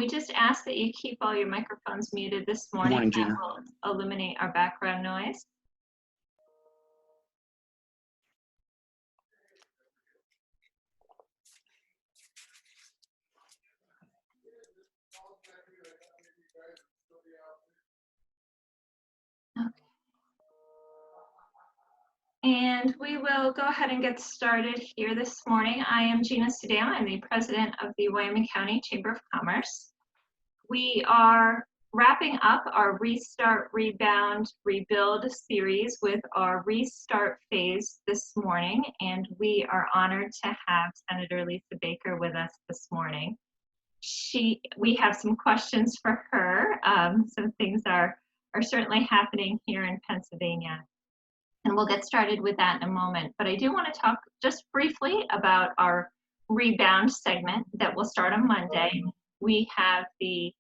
we just ask that you keep all your microphones muted this Good morning. morning, That Gina. will eliminate our background noise. Okay. And we will go ahead and get started here this morning. I am Gina Sudale. I'm the president of the Wyoming County Chamber of Commerce. We are wrapping up our Restart, Rebound, Rebuild series with our Restart phase this morning, and we are honored to have Senator Lisa Baker with us this morning. We have some questions for her. Some things are certainly happening here in Pennsylvania, and we'll get started with that in a moment. But I do want to talk just briefly about our Rebound segment that will start on Monday. We have the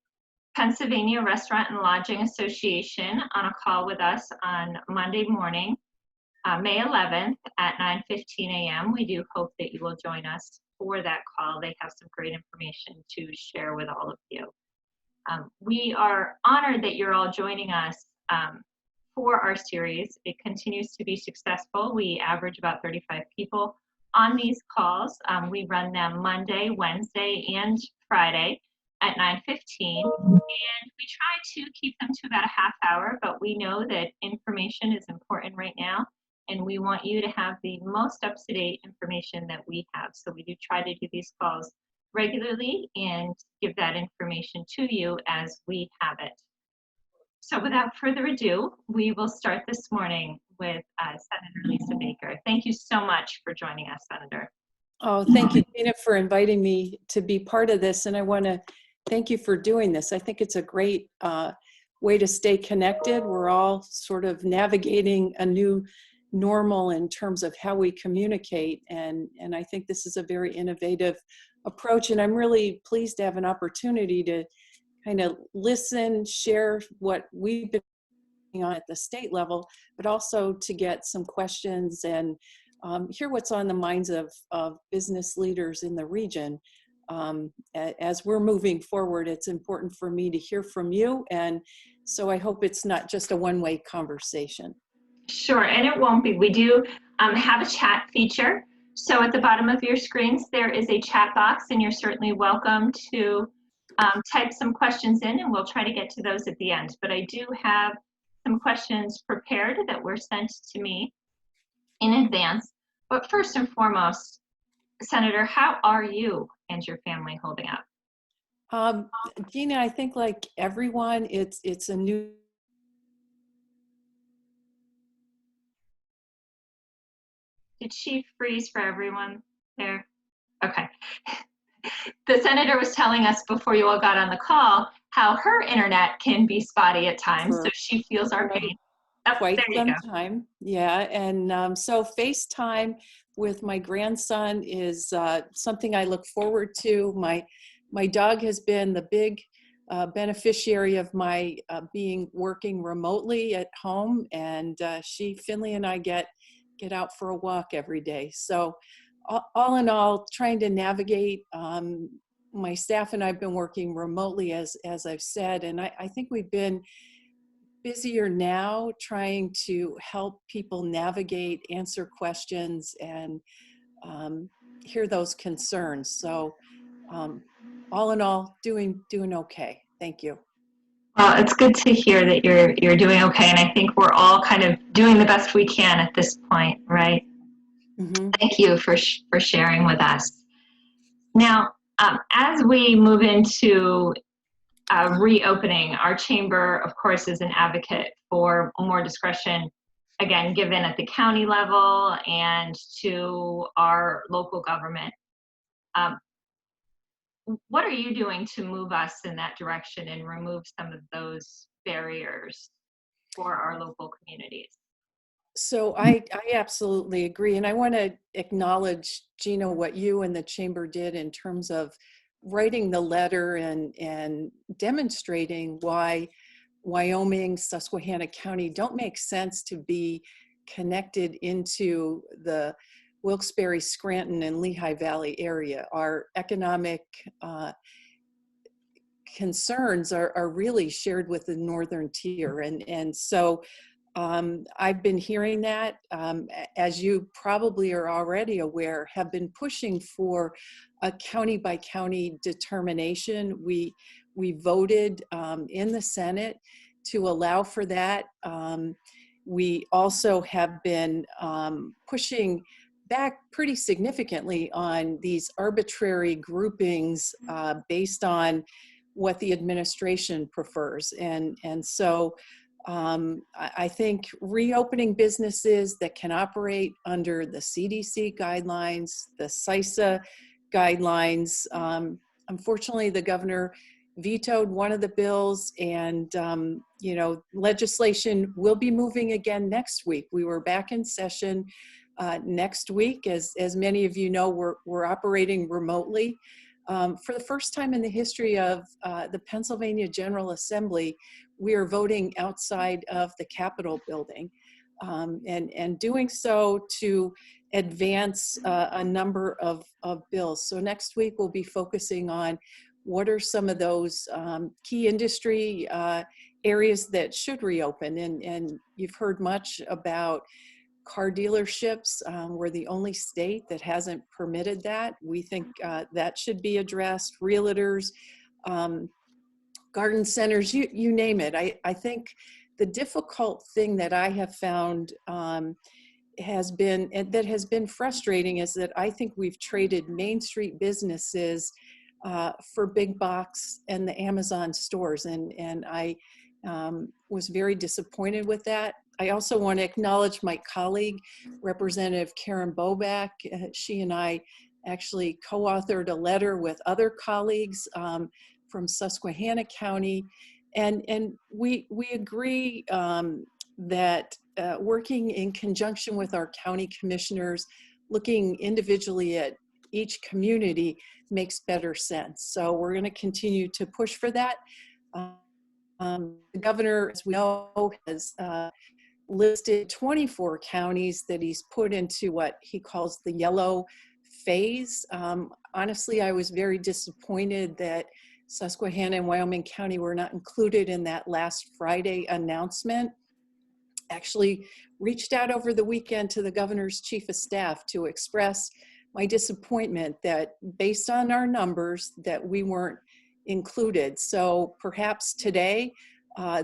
Pennsylvania Restaurant and Lodging Association on a call with us on Monday morning, May 11th at 9:15 a.m. We do hope that you will join us for that call. They have some great information to share with all of you. We are honored that you're all joining us for our series. It continues to be successful. We average about 35 people on these calls. We run them Monday, Wednesday, and Friday at 9:15, and we try to keep them to about a half hour, but we know that information is important right now, and we want you to have the most up-to-date information that we have. So we do try to do these calls regularly and give that information to you as we have it. So without further ado, we will start this morning with Senator Lisa Baker. Thank you so much for joining us, Senator. Oh, thank you, Gina, for inviting me to be part of this. And I want to thank you for doing this. I think it's a great way to stay connected. We're all sort of navigating a new normal in terms of how we communicate. And I think this is a very innovative approach. And I'm really pleased to have an opportunity to kind of listen, share what we've been doing on at the state level, but also to get some questions and hear what's on the minds of business leaders in the region. As we're moving forward, it's important for me to hear from you. And so I hope it's not just a one-way conversation. Sure, and it won't be. We do have a chat feature. So at the bottom of your screens, there is a chat box, and you're certainly welcome to type some questions in, and we'll try to get to those at the end. But I do have some questions prepared that were sent to me in advance. But first and foremost, Senator, how are you and your family holding up? Gina, I think like everyone, it's a new. Did she freeze for everyone there? Okay. The senator was telling us before you all got on the call how her internet can be spotty at times, so she feels our pain. Quite some time, yeah. And so FaceTime with my grandson is something I look forward to. My dog has been the big beneficiary of my working remotely at home, and Finley and I get out for a walk every day. So all in all, trying to navigate. My staff and I've been working remotely, as I've said, and I think we've been busier now trying to help people navigate, answer questions, and hear those concerns. So all in all, doing okay. Thank you. Well, it's good to hear that you're doing okay, and I think we're all kind of doing the best we can at this point, right? Mm-hmm. Thank you for sharing with us. Now, as we move into reopening, our chamber, of course, is an advocate for more discretion, again, given at the county level and to our local government. What are you doing to move us in that direction and remove some of those barriers for our local communities? So I absolutely agree. And I want to acknowledge, Gina, what you and the chamber did in terms of writing the letter and demonstrating why Wyoming, Susquehanna County don't make sense to be connected into the Wilkes-Barre, Scranton, and Lehigh Valley area. Our economic concerns are really shared with the northern tier. And so I've been hearing that, as you probably are already aware, have been pushing for a county by county determination. We voted in the Senate to allow for that. We also have been pushing back pretty significantly on these arbitrary groupings based on what the administration prefers. And so I think reopening businesses that can operate under the CDC guidelines, the CISA guidelines. Unfortunately, the governor vetoed one of the bills, and legislation will be moving again next week. We were back in session next week. As many of you know, we're operating remotely. For the first time in the history of the Pennsylvania General Assembly, we are voting outside of the Capitol building, and doing so to advance a number of bills. So next week we'll be focusing on what are some of those key industry areas that should reopen. And you've heard much about car dealerships. We're the only state that hasn't permitted that. We think that should be addressed. Realtors, garden centers, you name it. I think the difficult thing that I have found has been frustrating is that I think we've traded Main Street businesses for big box and the Amazon stores. And I was very disappointed with that. I also want to acknowledge my colleague, Representative Karen Boback. She and I actually co-authored a letter with other colleagues from Susquehanna County. And we agree that working in conjunction with our county commissioners, looking individually at each community makes better sense. So we're going to continue to push for that. The governor, as we know, has listed 24 counties that he's put into what he calls the yellow phase. Honestly, I was very disappointed that Susquehanna and Wyoming County were not included in that last Friday announcement. Actually reached out over the weekend to the governor's chief of staff to express my disappointment that based on our numbers that we weren't included. So perhaps today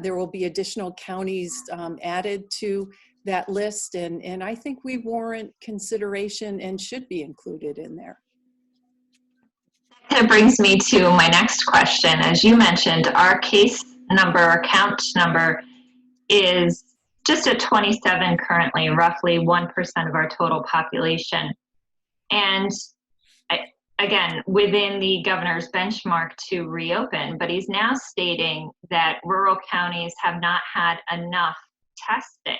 there will be additional counties added to that list, and I think we warrant consideration and should be included in there. That brings me to my next question. As you mentioned, our case number, our count number is just at 27 currently, roughly 1% of our total population. And again, within the governor's benchmark to reopen, but he's now stating that rural counties have not had enough testing.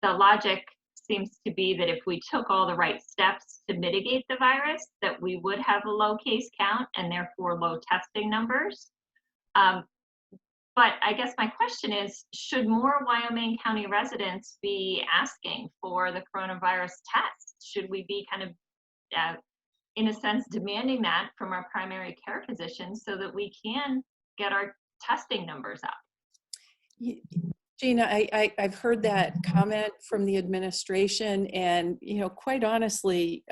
The logic seems to be that if we took all the right steps to mitigate the virus, that we would have a low case count and therefore low testing numbers. But I guess my question is, should more Wyoming County residents be asking for the coronavirus test? Should we be kind of, in a sense, demanding that from our primary care physicians so that we can get our testing numbers up? Gina, I've heard that comment from the administration, and quite honestly,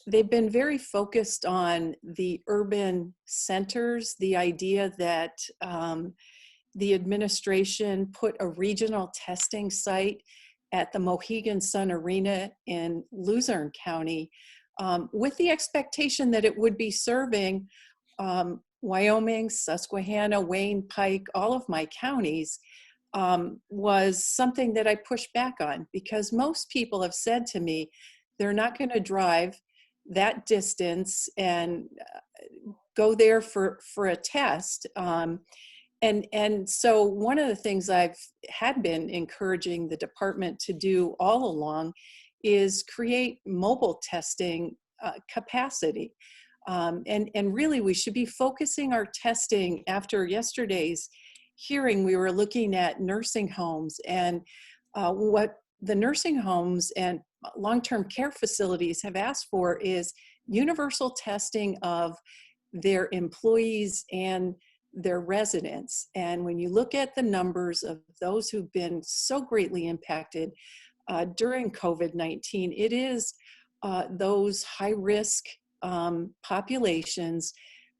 they've been very focused on the urban centers. The idea that the administration put a regional testing site at the Mohegan Sun Arena in Luzerne County with the expectation that it would be serving Wyoming, Susquehanna, Wayne, Pike, all of my counties, was something that I pushed back on, because most people have said to me they're not going to drive that distance and go there for a test. And so one of the things I've had been encouraging the department to do all along is create mobile testing capacity. And really we should be focusing our testing. After yesterday's hearing, we were looking at nursing homes, and what the nursing homes and long-term care facilities have asked for is universal testing of their employees and their residents. And when you look at the numbers of those who've been so greatly impacted during COVID-19, it is those high-risk populations.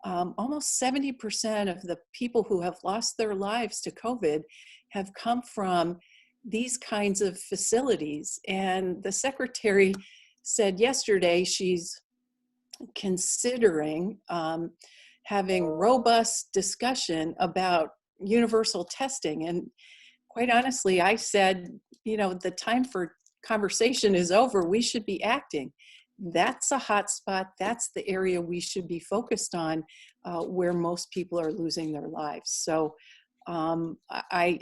Almost 70% of the people who have lost their lives to COVID have come from these kinds of facilities. And the secretary said yesterday she's considering having robust discussion about universal testing. And quite honestly, I said, you know, the time for conversation is over. We should be acting. That's a hot spot. That's the area we should be focused on, where most people are losing their lives. So I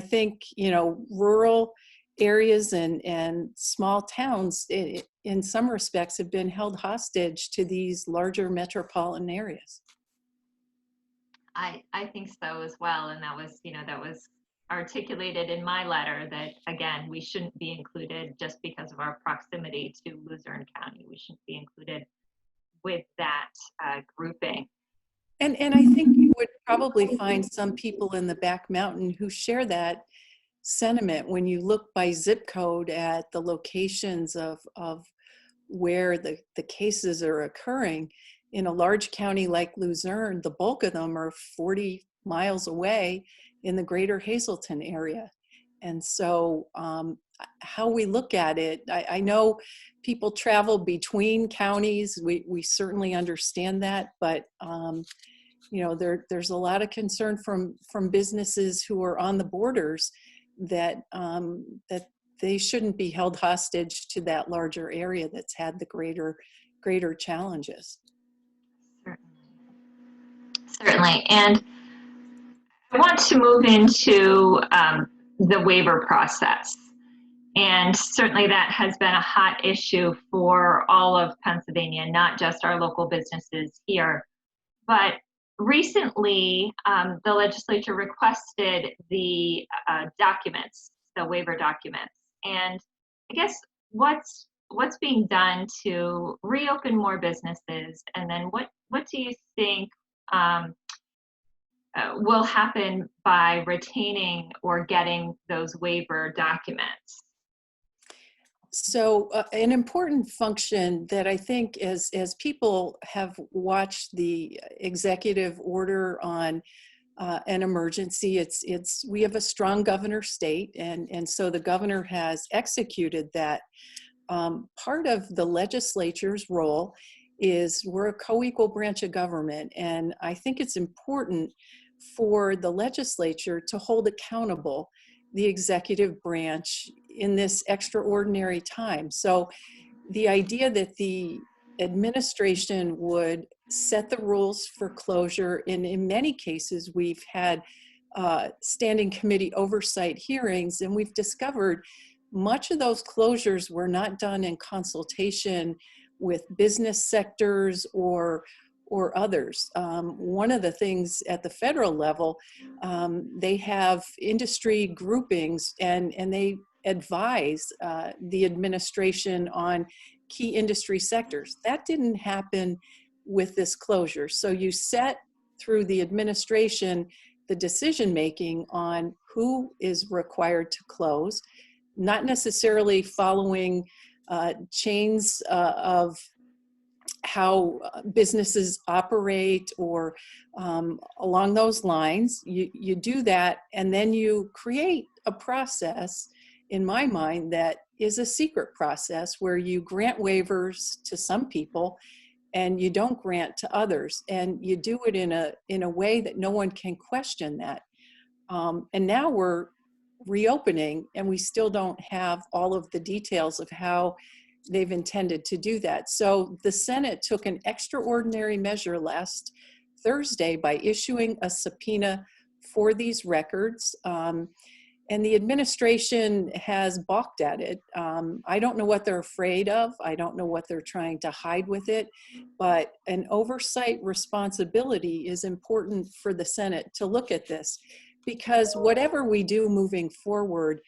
think, you know, rural areas and small towns in some respects have been held hostage to these larger metropolitan areas. I think so as well. And that was, you know, that was articulated in my letter that, again, we shouldn't be included just because of our proximity to Luzerne County. We shouldn't be included with that grouping. And I think you would probably find some people in the back mountain who share that sentiment when you look by zip code at the locations of where the cases are occurring. In a large county like Luzerne, the bulk of them are 40 miles away in the greater Hazleton area. And so how we look at it, I know people travel between counties. We certainly understand that, but you know, there's a lot of concern from businesses who are on the borders that that they shouldn't be held hostage to that larger area that's had the greater challenges. Certainly. And I want to move into the waiver process. And certainly that has been a hot issue for all of Pennsylvania, not just our local businesses here. But recently, the legislature requested the documents, the waiver documents. And I guess what's being done to reopen more businesses? And then what do you think will happen by retaining or getting those waiver documents? So an important function that I think as people have watched the executive order on an emergency, we have a strong governor state, and so the governor has executed that. Part of the legislature's role is we're a co-equal branch of government, and I think it's important for the legislature to hold accountable the executive branch in this extraordinary time. So the idea that the administration would set the rules for closure, and in many cases we've had standing committee oversight hearings, and we've discovered much of those closures were not done in consultation with business sectors or others. One of the things at the federal level, they have industry groupings and they advise the administration on key industry sectors. That didn't happen with this closure. So you set through the administration the decision making on who is required to close, not necessarily following chains of how businesses operate or along those lines. You do that, and then you create a process, in my mind, that is a secret process where you grant waivers to some people and you don't grant to others, and you do it in a way that no one can question that. And now we're reopening, and we still don't have all of the details of how they've intended to do that. So the Senate took an extraordinary measure last Thursday by issuing a subpoena for these records. And the administration has balked at it. I don't know what they're afraid of. I don't know what they're trying to hide with it, but an oversight responsibility is important for the Senate to look at this, because whatever we do moving forward,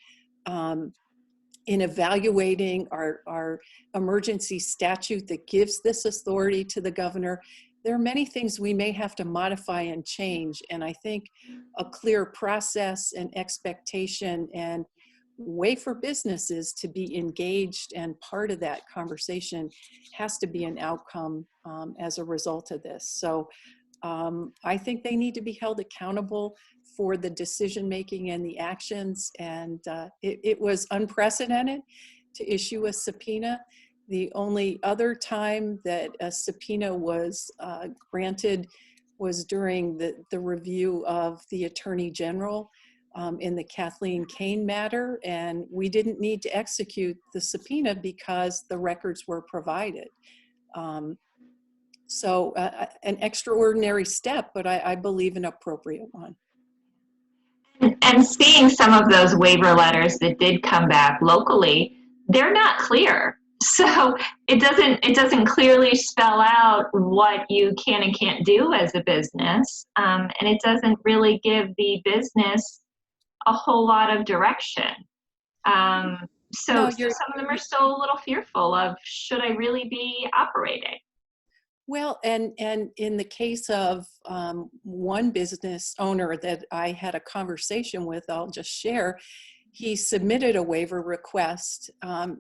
in evaluating our emergency statute that gives this authority to the governor, there are many things we may have to modify and change. And I think a clear process and expectation and way for businesses to be engaged and part of that conversation has to be an outcome as a result of this. So I think they need to be held accountable for the decision making and the actions. And it was unprecedented to issue a subpoena. The only other time that a subpoena was granted was during the review of the Attorney General in the Kathleen Kane matter, and we didn't need to execute the subpoena because the records were provided. So an extraordinary step, but I believe an appropriate one. And seeing some of those waiver letters that did come back locally, they're not clear. So it doesn't clearly spell out what you can and can't do as a business, and it doesn't really give the business a whole lot of direction. So some of them are still a little fearful of, should I really be operating? Well, and in the case of one business owner that I had a conversation with, I'll just share, he submitted a waiver request,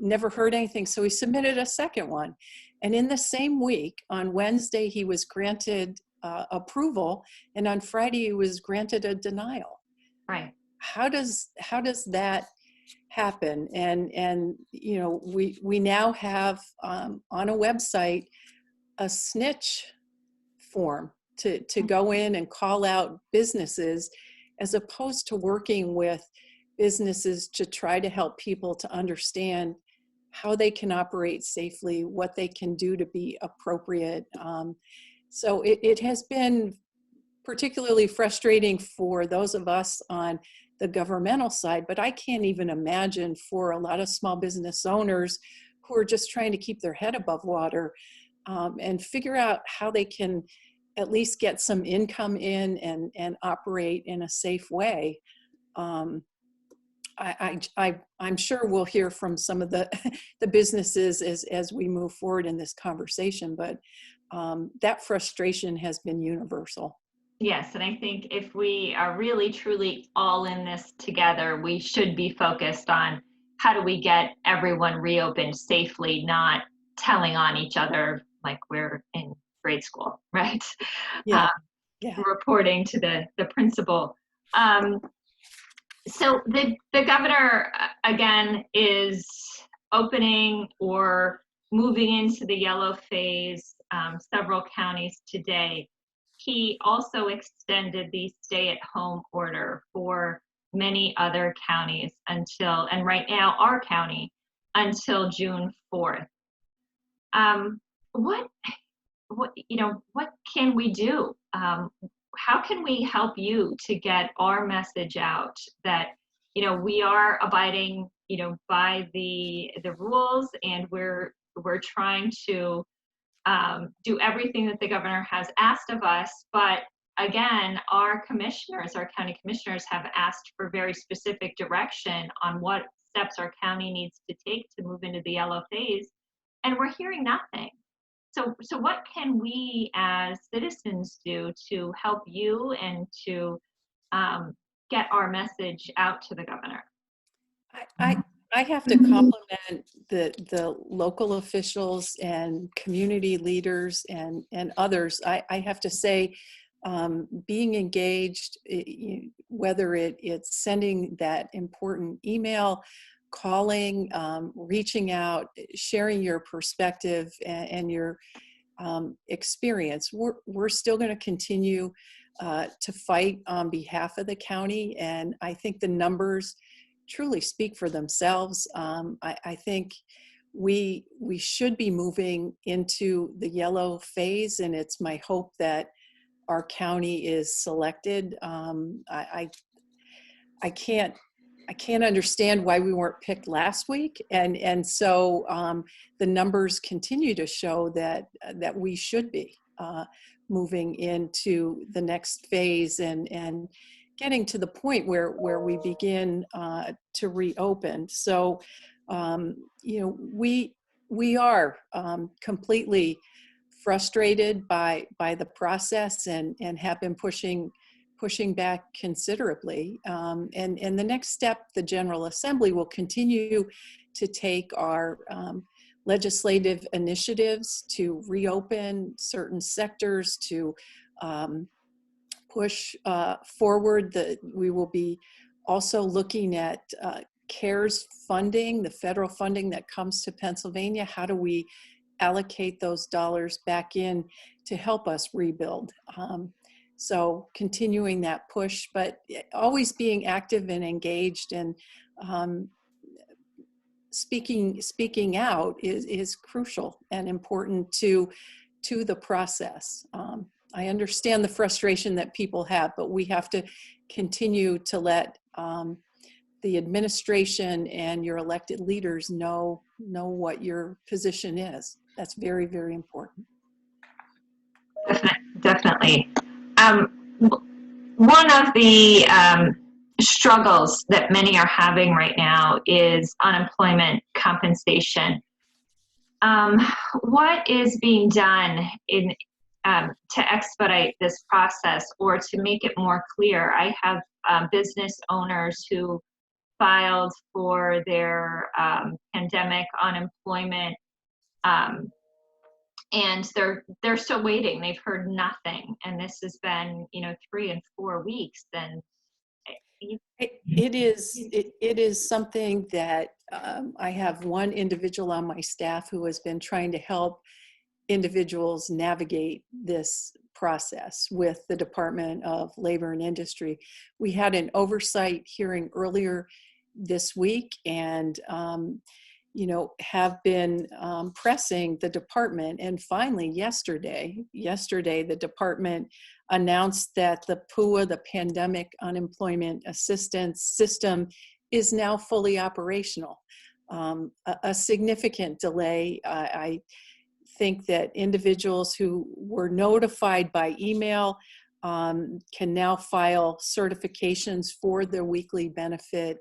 never heard anything, so he submitted a second one. And in the same week, on Wednesday, he was granted approval, and on Friday, he was granted a denial. Right. How does that happen? And you know, we now have on a website a snitch form to go in and call out businesses, as opposed to working with businesses to try to help people to understand how they can operate safely, what they can do to be appropriate. So it has been particularly frustrating for those of us on the governmental side, but I can't even imagine for a lot of small business owners who are just trying to keep their head above water and figure out how they can at least get some income in and operate in a safe way. I'm sure we'll hear from some of the businesses as we move forward in this conversation, but that frustration has been universal. Yes, and I think if we are really truly all in this together, we should be focused on how do we get everyone reopened safely, not telling on each other like we're in grade school, right? Yeah. Reporting to the principal. So the governor, again, is opening or moving into the yellow phase several counties today. He also extended the stay-at-home order for many other counties until, and right now our county, until June 4th. What can we do? How can we help you to get our message out that, we are abiding, by the rules, and we're trying to do everything that the governor has asked of us. But again, our county commissioners have asked for very specific direction on what steps our county needs to take to move into the yellow phase, and we're hearing nothing. So what can we as citizens do to help you and to get our message out to the governor? I have to compliment the local officials and community leaders and others. I have to say, being engaged, whether it's sending that important email, calling, reaching out, sharing your perspective and your experience, we're still going to continue to fight on behalf of the county. And I think the numbers truly speak for themselves. I think we should be moving into the yellow phase, and it's my hope that our county is selected. I can't understand why we weren't picked last week, and so the numbers continue to show that we should be moving into the next phase and getting to the point where we begin to reopen. So we are completely frustrated by the process and have been pushing back considerably. And the next step, the General Assembly will continue to take our legislative initiatives to reopen certain sectors, to push forward. We will be also looking at CARES funding, the federal funding that comes to Pennsylvania. How do we allocate those dollars back in to help us rebuild? So continuing that push, but always being active and engaged, and speaking out is crucial and important to the process. I understand the frustration that people have, but we have to continue to let the administration and your elected leaders know what your position is. That's very, very important. Definitely. One of the struggles that many are having right now is unemployment compensation. What is being done to expedite this process or to make it more clear? I have business owners who filed for their pandemic unemployment, and they're still waiting. They've heard nothing, and this has been 3 and 4 weeks. Then it is something that I have one individual on my staff who has been trying to help individuals navigate this process with the Department of Labor and Industry. We had an oversight hearing earlier this week, and have been pressing the department. And finally, yesterday, the department announced that the PUA, the Pandemic Unemployment Assistance System, is now fully operational. A significant delay. I think that individuals who were notified by email can now file certifications for their weekly benefit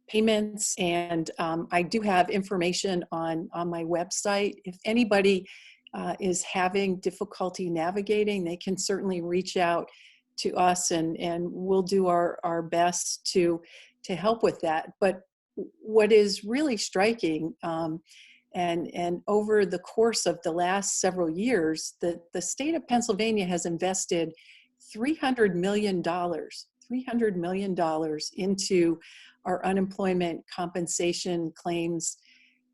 payments. And I do have information on my website. If anybody is having difficulty navigating, they can certainly reach out to us, and we'll do our best to help with that. But what is really striking, and over the course of the last several years, the state of Pennsylvania has invested $300 million into our unemployment compensation claims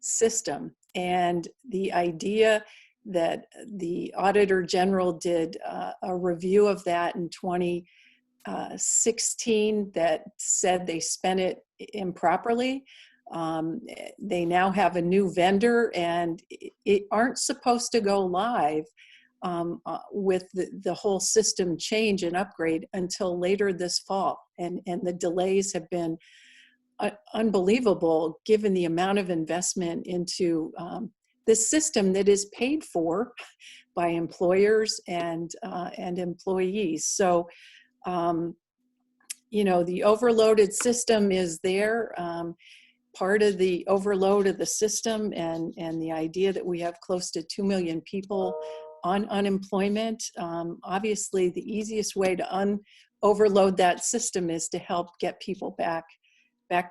system. And the idea that the Auditor General did a review of that in 2016 that said they spent it improperly. They now have a new vendor, and it aren't supposed to go live with the whole system change and upgrade until later this fall. And the delays have been unbelievable given the amount of investment into this system that is paid for by employers and employees. So, the overloaded system is there. Part of the overload of the system and the idea that we have close to 2 million people on unemployment, obviously the easiest way to overload that system is to help get people back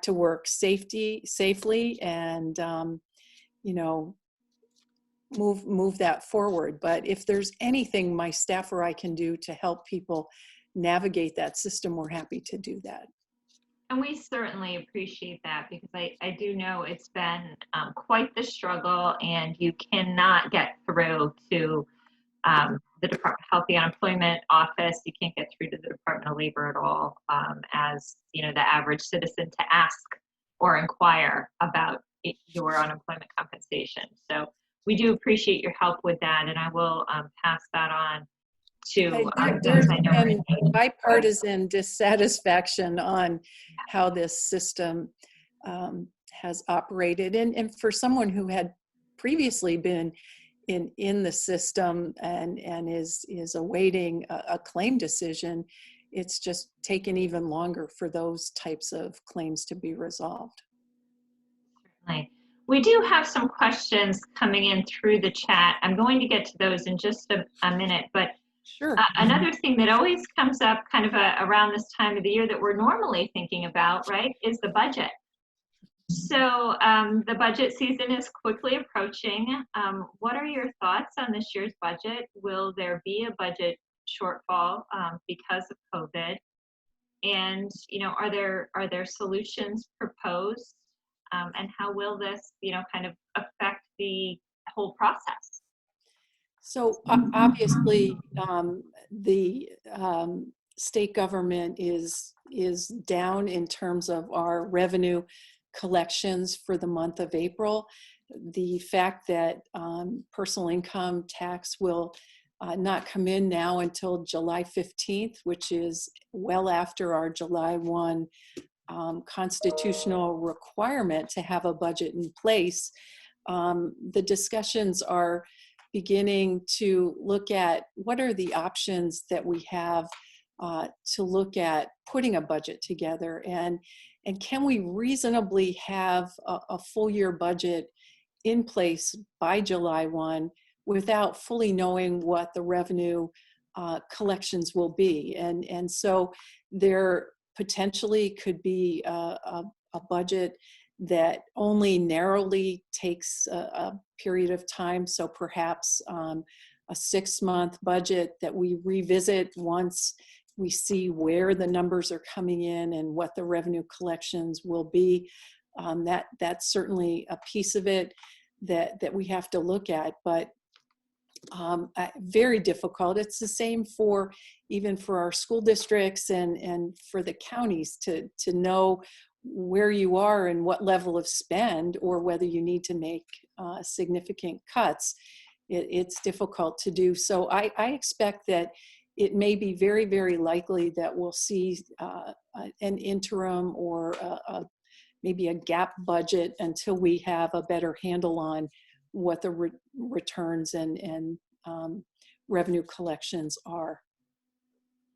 to work safely and move that forward. But if there's anything my staff or I can do to help people navigate that system, we're happy to do that. And we certainly appreciate that, because I do know it's been quite the struggle, and you cannot get through to the Department of Health, the Unemployment Office. You can't get through to the Department of Labor at all, as the average citizen, to ask or inquire about your unemployment compensation. So we do appreciate your help with that, and I will pass that on to there's been bipartisan dissatisfaction on how this system has operated, and for someone who had previously been in the system and is awaiting a claim decision, it's just taken even longer for those types of claims to be resolved. Certainly. We do have some questions coming in through the chat. I'm going to get to those in just a minute, but Sure. another thing that always comes up kind of around this time of the year that we're normally thinking about, right, is the budget. So the budget season is quickly approaching. What are your thoughts on this year's budget? Will there be a budget shortfall because of COVID? And are there solutions proposed? And how will this kind of affect the whole process? So obviously, the state government is down in terms of our revenue collections for the month of April. The fact that personal income tax will not come in now until July 15th, which is well after our July 1 constitutional requirement to have a budget in place. The discussions are beginning to look at what are the options that we have to look at putting a budget together, and can we reasonably have a full year budget in place by July 1 without fully knowing what the revenue collections will be. And so there potentially could be a budget that only narrowly takes a period of time. So perhaps a 6-month budget that we revisit once we see where the numbers are coming in and what the revenue collections will be. That's certainly a piece of it that we have to look at, but very difficult. It's the same for even for our school districts and for the counties to know where you are and what level of spend, or whether you need to make significant cuts. It's difficult to do. So I expect that it may be very, very likely that we'll see an interim or maybe a gap budget until we have a better handle on what the returns and revenue collections are.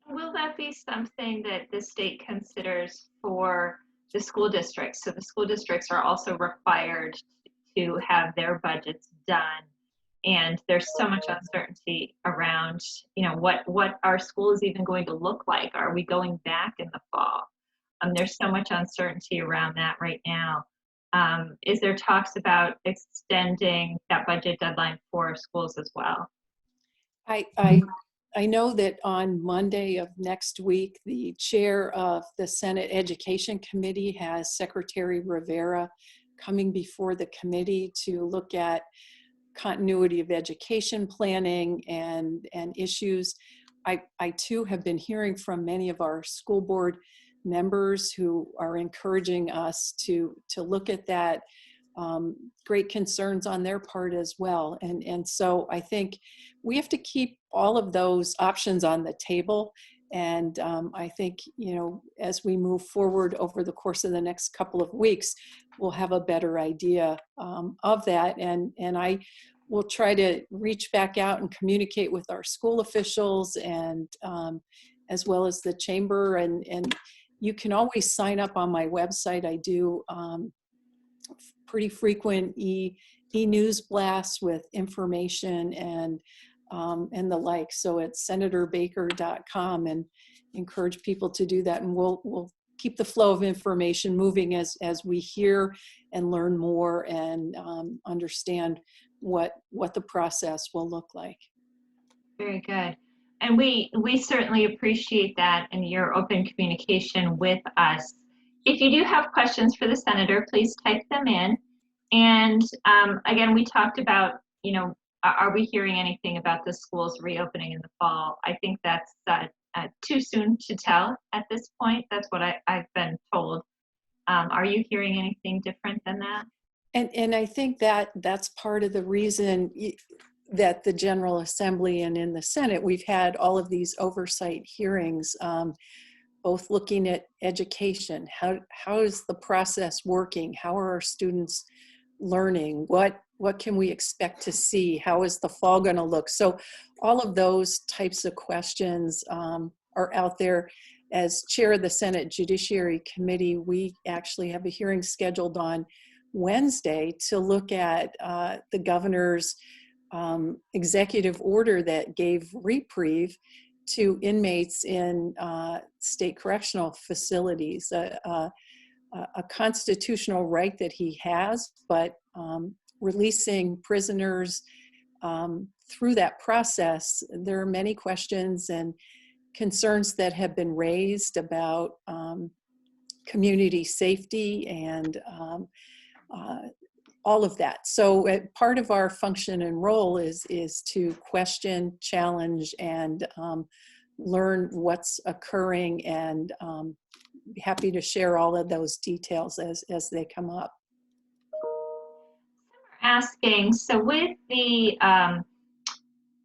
Will that be something that the state considers for the school districts? So the school districts are also required to have their budgets done. And there's so much uncertainty around, what our school is even going to look like. Are we going back in the fall? There's so much uncertainty around that right now. Is there talks about extending that budget deadline for schools as well? I know that on Monday of next week, the chair of the Senate Education Committee has Secretary Rivera coming before the committee to look at continuity of education planning and issues. I too have been hearing from many of our school board members who are encouraging us to look at that. Great concerns on their part as well. And so I think we have to keep all of those options on the table. And I think, as we move forward over the course of the next couple of weeks, we'll have a better idea of that. And I will try to reach back out and communicate with our school officials and as well as the chamber. And you can always sign up on my website. I do pretty frequent e-news blasts with information and the like. So it's senatorbaker.com, and encourage people to do that. And we'll keep the flow of information moving as we hear and learn more and understand what the process will look like. Very good. And we certainly appreciate that and your open communication with us. If you do have questions for the senator, please type them in. And again, we talked about, are we hearing anything about the schools reopening in the fall? I think that's too soon to tell at this point. That's what I've been told. Are you hearing anything different than that? And I think that's part of the reason that the General Assembly and in the Senate, we've had all of these oversight hearings, both looking at education. How is the process working? How are our students learning? What can we expect to see? How is the fall going to look? So all of those types of questions are out there. As chair of the Senate Judiciary Committee, we actually have a hearing scheduled on Wednesday to look at the governor's executive order that gave reprieve to inmates in state correctional facilities, a constitutional right that he has, but releasing prisoners through that process, there are many questions and concerns that have been raised about community safety and all of that. So part of our function and role is to question, challenge, and learn what's occurring, and happy to share all of those details as they come up. Asking, so with the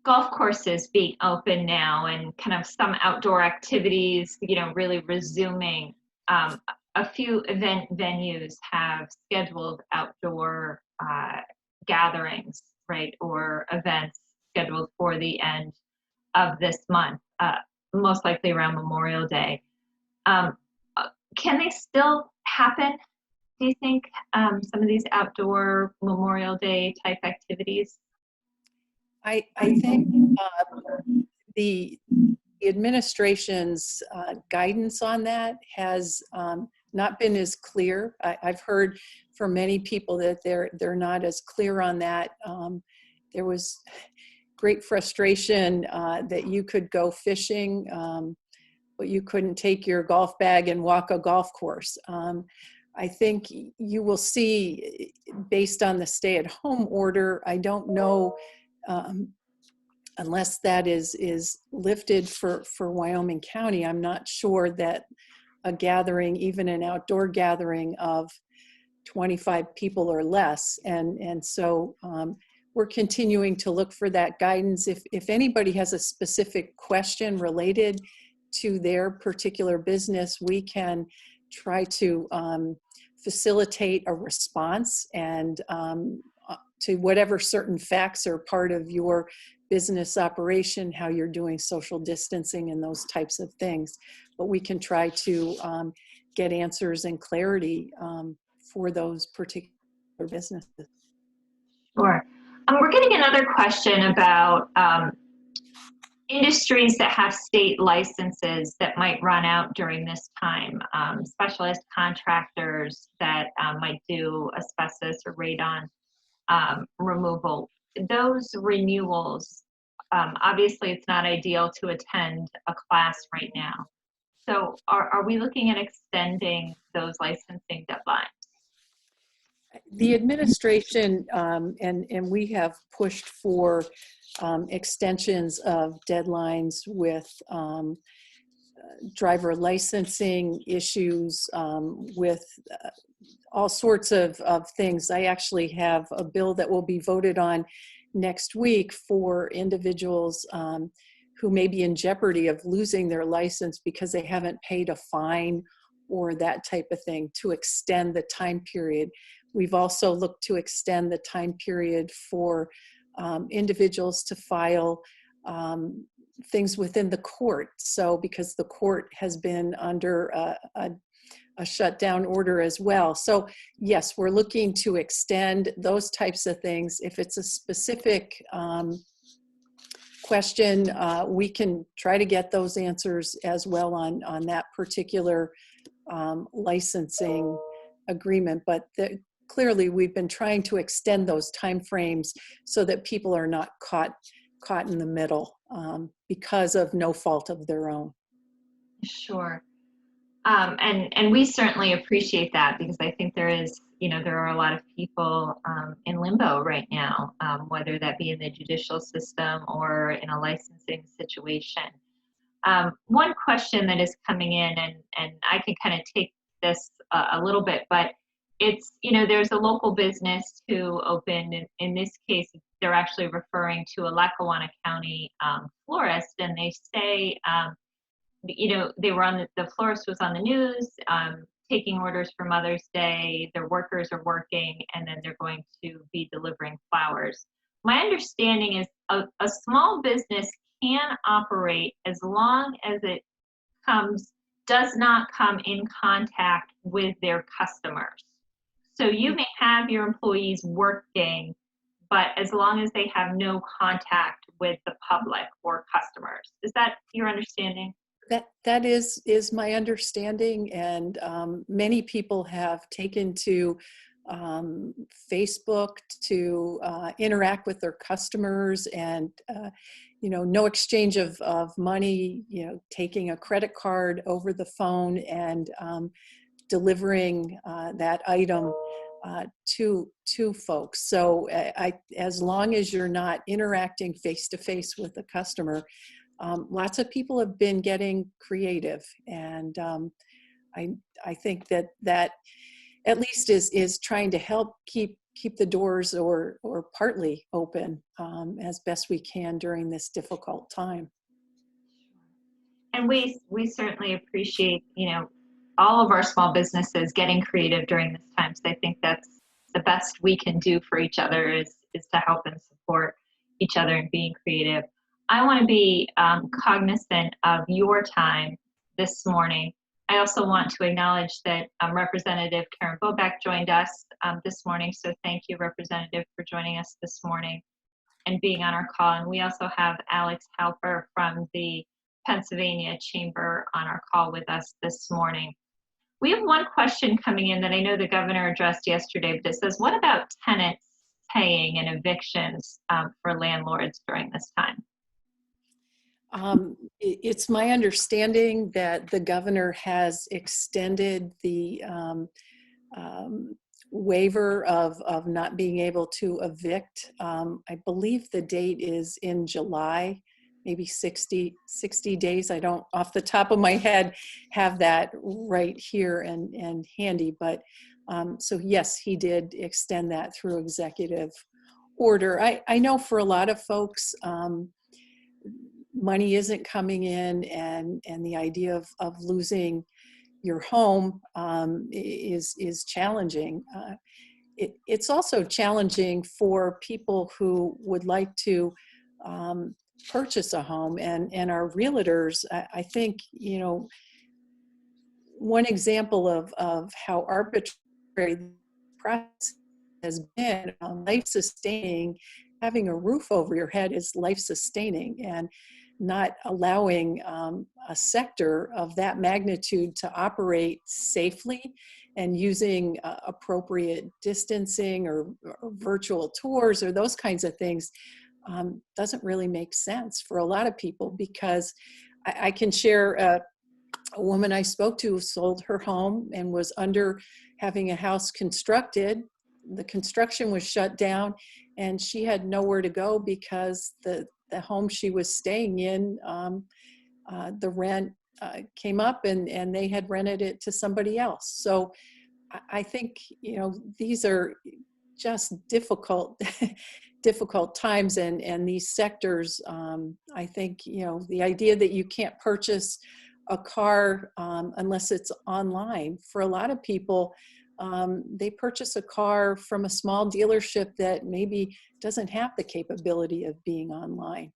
golf courses being open now and kind of some outdoor activities, really resuming, a few event venues have scheduled outdoor gatherings, right, or events scheduled for the end of this month, most likely around Memorial Day. Can they still happen, do you think, some of these outdoor Memorial Day type activities? I think the administration's guidance on that has not been as clear. I've heard from many people that they're not as clear on that. There was great frustration that you could go fishing, but you couldn't take your golf bag and walk a golf course. I think you will see, based on the stay-at-home order, I don't know, unless that is lifted for Wyoming County, I'm not sure that a gathering, even an outdoor gathering of 25 people or less, and so we're continuing to look for that guidance. If anybody has a specific question related to their particular business, we can try to facilitate a response and to whatever certain facts are part of your business operation, how you're doing social distancing and those types of things. But we can try to get answers and clarity for those particular businesses. Sure. We're getting another question about industries that have state licenses that might run out during this time, specialized contractors that might do asbestos or radon removal. Those renewals, obviously it's not ideal to attend a class right now. So are we looking at extending those licensing deadlines? The administration and we have pushed for extensions of deadlines with driver licensing issues, with all sorts of things. I actually have a bill that will be voted on next week for individuals who may be in jeopardy of losing their license because they haven't paid a fine or that type of thing, to extend the time period. We've also looked to extend the time period for individuals to file things within the court. So because the court has been under a shutdown order as well. So yes, we're looking to extend those types of things. If it's a specific question, we can try to get those answers as well on that particular licensing agreement. But clearly we've been trying to extend those timeframes so that people are not caught in the middle because of no fault of their own. Sure. And we certainly appreciate that, because I think there is, there are a lot of people in limbo right now, whether that be in the judicial system or in a licensing situation. One question that is coming in, and I can kind of take this a little bit, but it's, there's a local business who opened, in this case, they're actually referring to a Lackawanna County florist, and they say, they were on the florist was on the news, taking orders for Mother's Day. Their workers are working, and then they're going to be delivering flowers. My understanding is a small business can operate as long as it does not come in contact with their customers. So you may have your employees working, but as long as they have no contact with the public or customers. Is that your understanding? That is my understanding, and many people have taken to Facebook to interact with their customers, and no exchange of money. Taking a credit card over the phone and delivering that item to folks. So as long as you're not interacting face to face with the customer, lots of people have been getting creative, and I think that at least is trying to help keep the doors or partly open as best we can during this difficult time. And we certainly appreciate, all of our small businesses getting creative during this time. So I think that's the best we can do for each other is to help and support each other in being creative. I want to be cognizant of your time this morning. I also want to acknowledge that Representative Karen Bobeck joined us this morning. So thank you, Representative, for joining us this morning and being on our call. And we also have Alex Halper from the Pennsylvania Chamber on our call with us this morning. We have one question coming in that I know the governor addressed yesterday, but it says, what about tenants paying and evictions for landlords during this time? It's my understanding that the governor has extended the waiver of not being able to evict. I believe the date is in July, maybe 60 days. I don't, off the top of my head, have that right here and handy, but so yes, he did extend that through executive order. I know for a lot of folks, money isn't coming in, and the idea of losing your home is challenging. It's also challenging for people who would like to purchase a home, and our realtors. I think one example of how arbitrary the process has been life-sustaining. Having a roof over your head is life-sustaining, and not allowing a sector of that magnitude to operate safely and using appropriate distancing or virtual tours or those kinds of things doesn't really make sense for a lot of people, because I can share a woman I spoke to who sold her home and was under having a house constructed. The construction was shut down, and she had nowhere to go because the home she was staying in, the rent came up, and they had rented it to somebody else. So I think these are just difficult difficult times, and these sectors. I think the idea that you can't purchase a car unless it's online, for a lot of people, they purchase a car from a small dealership that maybe doesn't have the capability of being online.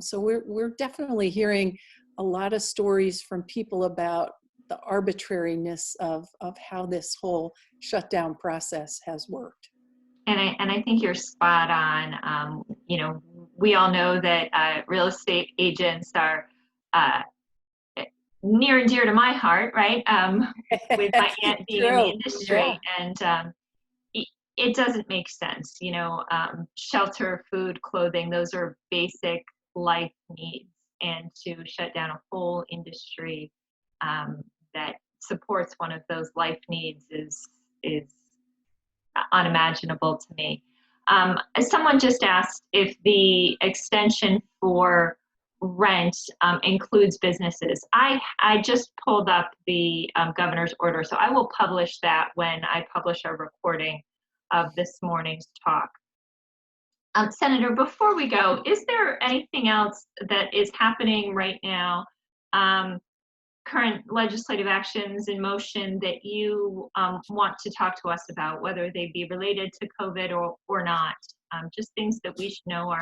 So we're definitely hearing a lot of stories from people about the arbitrariness of how this whole shutdown process has worked. And I think you're spot on. We all know that real estate agents are near and dear to my heart, right? With my aunt being in the industry, yeah. And it doesn't make sense. Shelter, food, clothing, those are basic life needs, and to shut down a whole industry that supports one of those life needs is unimaginable to me. Someone just asked if the extension for rent includes businesses. I just pulled up the governor's order, so I will publish that when I publish a recording of this morning's talk. Senator, before we go, is there anything else that is happening right now, current legislative actions in motion, that you want to talk to us about, whether they be related to COVID or not? Just things that we should know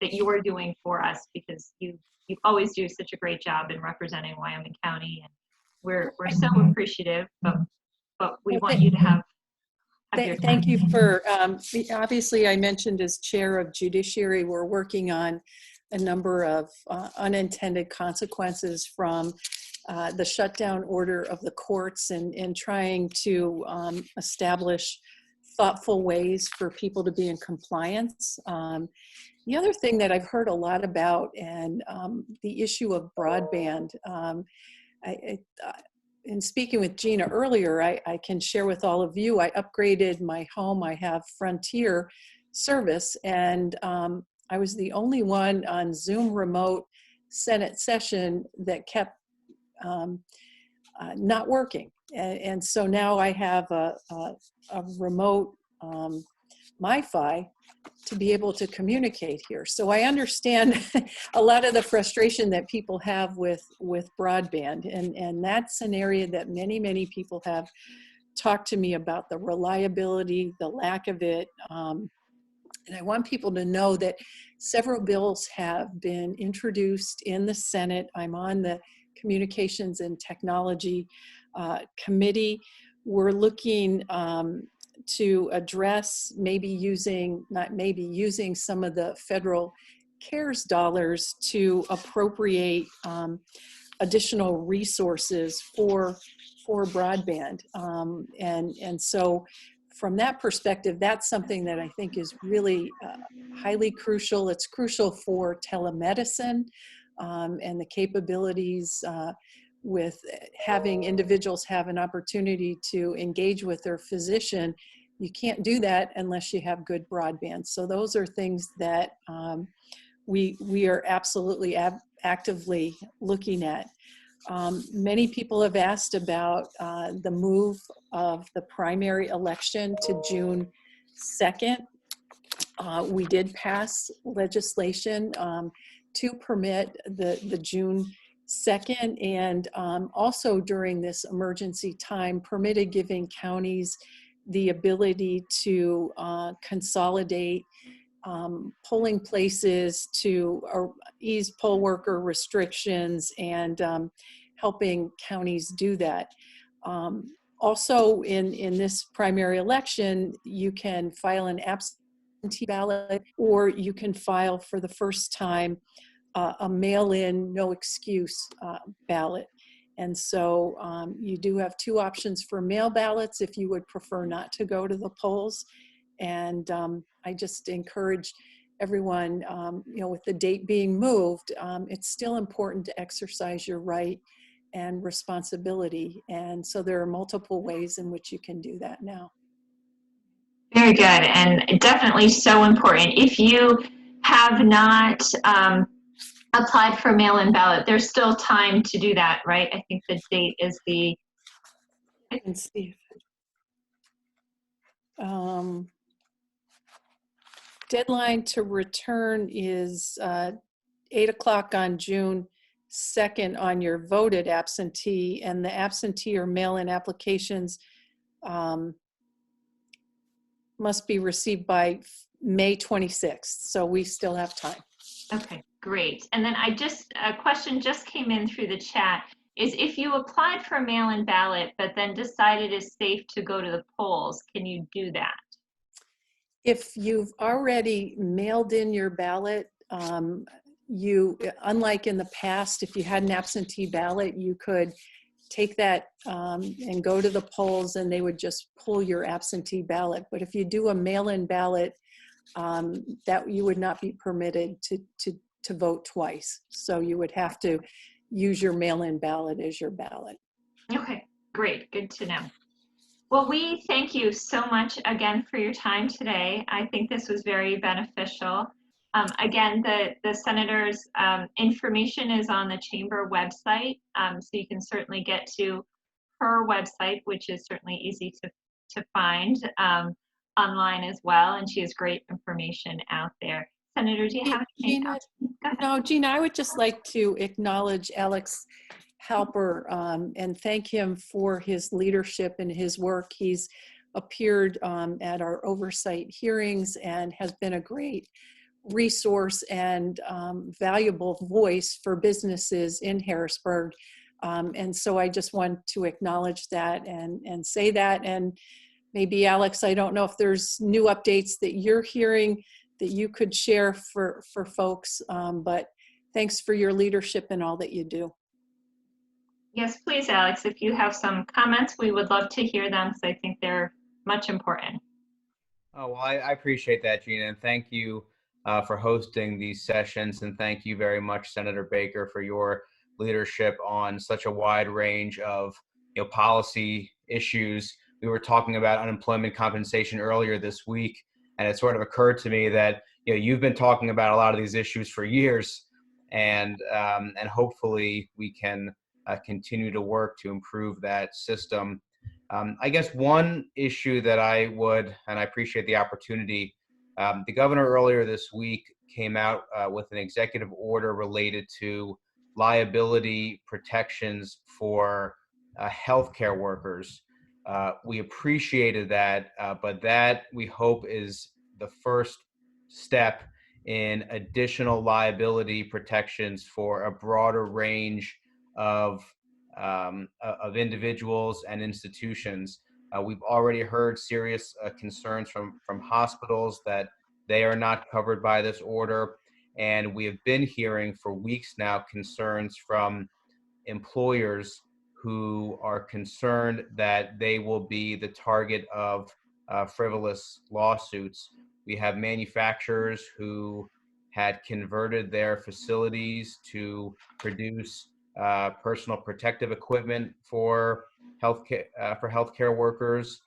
that you are doing for us, because you always do such a great job in representing Wyoming County, and we're so appreciative, but we want you to have of your Thank you time. for, obviously I mentioned as chair of judiciary, we're working on a number of unintended consequences from the shutdown order of the courts and trying to establish thoughtful ways for people to be in compliance. The other thing that I've heard a lot about and the issue of broadband, I, in speaking with Gina earlier, I can share with all of you, I upgraded my home. I have Frontier service, and I was the only one on Zoom remote Senate session that kept not working. And so now I have a remote MiFi to be able to communicate here. So I understand a lot of the frustration that people have with broadband, and that's an area that many people have talked to me about, the reliability, the lack of it. And I want people to know that several bills have been introduced in the Senate. I'm on the Communications and Technology Committee. We're looking to address using some of the federal CARES dollars to appropriate additional resources for broadband. And so from that perspective, that's something that I think is really highly crucial. It's crucial for telemedicine and the capabilities with having individuals have an opportunity to engage with their physician. You can't do that unless you have good broadband. So those are things that we are absolutely actively looking at. Many people have asked about the move of the primary election to June 2nd. We did pass legislation to permit the June 2nd, and also during this emergency time permitted giving counties the ability to consolidate polling places to ease poll worker restrictions and helping counties do that. Also in this primary election, you can file an absentee ballot, or you can file for the first time a mail-in, no excuse ballot. And so you do have two options for mail ballots if you would prefer not to go to the polls. And I just encourage everyone, with the date being moved, it's still important to exercise your right and responsibility. And so there are multiple ways in which you can do that now. Very good, and definitely so important. If you have not applied for mail-in ballot, there's still time to do that, right? I think the date is the... I can see. Deadline to return is 8 o'clock on June 2nd on your voted absentee, and the absentee or mail-in applications must be received by May 26th. So we still have time. Okay, great. And then a question just came in through the chat, is if you applied for a mail-in ballot, but then decided it's safe to go to the polls, can you do that? If you've already mailed in your ballot, unlike in the past, if you had an absentee ballot, you could take that and go to the polls and they would just pull your absentee ballot. But if you do a mail-in ballot, that you would not be permitted to vote twice. So you would have to use your mail-in ballot as your ballot. Okay, great, good to know. Well, we thank you so much again for your time today. I think this was very beneficial. Again, the Senator's information is on the Chamber website, so you can certainly get to her website, which is certainly easy to find online as well, and she has great information out there. Senator, do you have anything else? No, Gina, I would just like to acknowledge Alex Halper and thank him for his leadership and his work. He's appeared at our oversight hearings and has been a great resource and valuable voice for businesses in Harrisburg. And so I just want to acknowledge that and say that. And maybe Alex, I don't know if there's new updates that you're hearing that you could share for folks, but thanks for your leadership and all that you do. Yes, please, Alex, if you have some comments, we would love to hear them because I think they're much important. Oh, well, I appreciate that, Gina, and thank you for hosting these sessions, and thank you very much, Senator Baker, for your leadership on such a wide range of policy issues. We were talking about unemployment compensation earlier this week, and it sort of occurred to me that you've been talking about a lot of these issues for years, and hopefully we can continue to work to improve that system. I guess one issue that I would, and I appreciate the opportunity, the governor earlier this week came out with an executive order related to liability protections for healthcare workers. We appreciated that, but that we hope is the first step in additional liability protections for a broader range of individuals and institutions. We've already heard serious concerns from hospitals that they are not covered by this order. And we have been hearing for weeks now concerns from employers who are concerned that they will be the target of frivolous lawsuits. We have manufacturers who had converted their facilities to produce personal protective equipment for healthcare workers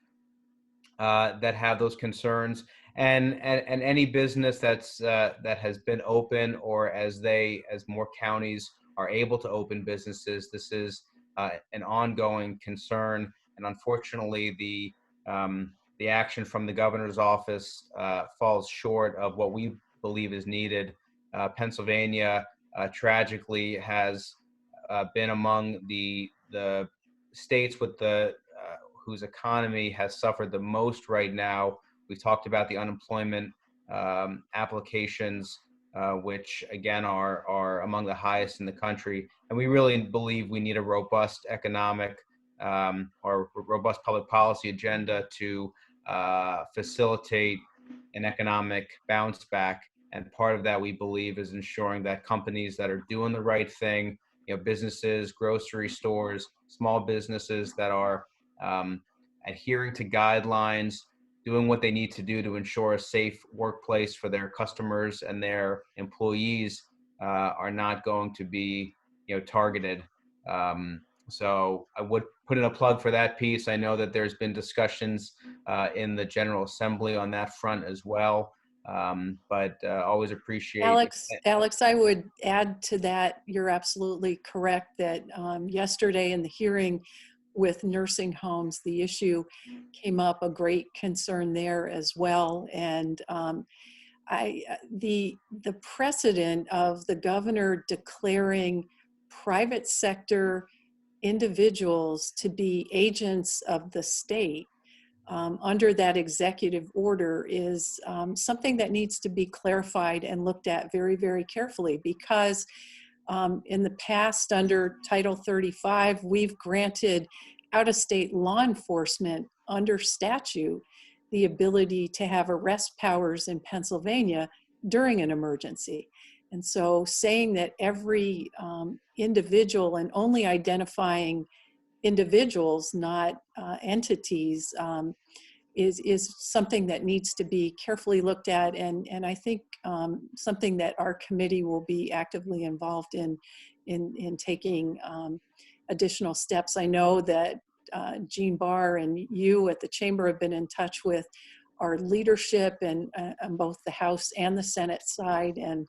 that have those concerns, and any business that has been open, or as more counties are able to open businesses, this is an ongoing concern. And unfortunately, the action from the governor's office falls short of what we believe is needed. Pennsylvania tragically has been among the states with whose economy has suffered the most right now. We've talked about the unemployment applications, which again are among the highest in the country. And we really believe we need a robust economic or robust public policy agenda to facilitate an economic bounce back. And part of that, we believe, is ensuring that companies that are doing the right thing, businesses, grocery stores, small businesses that are adhering to guidelines, doing what they need to do to ensure a safe workplace for their customers and their employees, are not going to be, targeted. So I would put in a plug for that piece. I know that there's been discussions in the General Assembly on that front as well. But always appreciate Alex, I would add to that. You're absolutely correct that yesterday in the hearing with nursing homes, the issue came up, a great concern there as well. And the precedent of the governor declaring private sector individuals to be agents of the state under that executive order is something that needs to be clarified and looked at very, very carefully, because in the past, under Title 35, we've granted out-of-state law enforcement under statute the ability to have arrest powers in Pennsylvania during an emergency. And so saying that every individual, and only identifying individuals, not entities, is something that needs to be carefully looked at, and I think something that our committee will be actively involved in taking additional steps. I know that Jean Barr and you at the Chamber have been in touch with our leadership and on both the House and the Senate side, and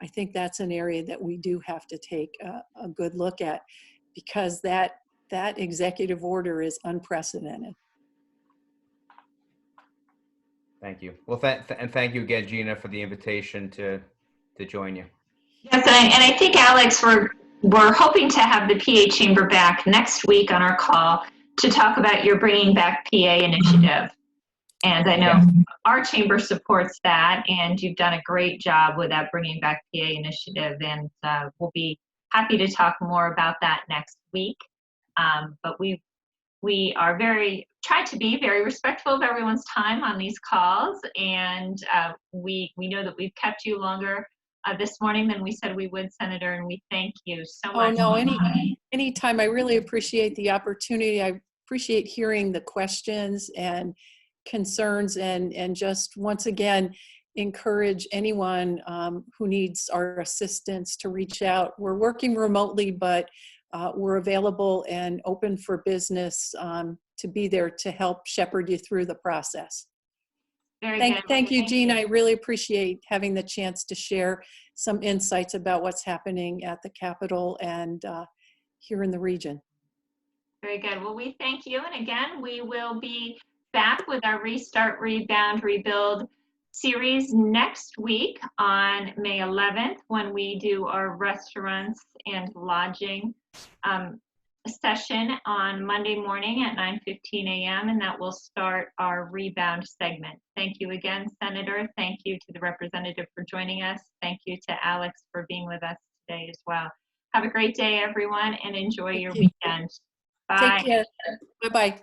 I think that's an area that we do have to take a good look at, because that executive order is unprecedented. Thank you. Well, and thank you again, Gina, for the invitation to join you. Yes, and I think, Alex, we're hoping to have the PA Chamber back next week on our call to talk about your Bringing Back PA initiative. And I know our chamber supports that, and you've done a great job with that Bringing Back PA initiative, and we'll be happy to talk more about that next week. But we are very tried to be very respectful of everyone's time on these calls, and we know that we've kept you longer this morning than we said we would, Senator, and we thank you so Oh, much. no, anytime. I really appreciate the opportunity. I appreciate hearing the questions and concerns, and just once again, encourage anyone who needs our assistance to reach out. We're working remotely, but we're available and open for business to be there to help shepherd you through the process. Very good. Thank you, Jean. I really appreciate having the chance to share some insights about what's happening at the Capitol and here in the region. Very good. Well, we thank you. And again, we will be back with our Restart, Rebound, Rebuild series next week on May 11th when we do our restaurants and lodging session on Monday morning at 9:15 a.m. and that will start our Rebound segment. Thank you again, Senator. Thank you to the representative for joining us. Thank you to Alex for being with us today as well. Have a great day, everyone, and enjoy your weekend. Bye. Take care. Bye-bye.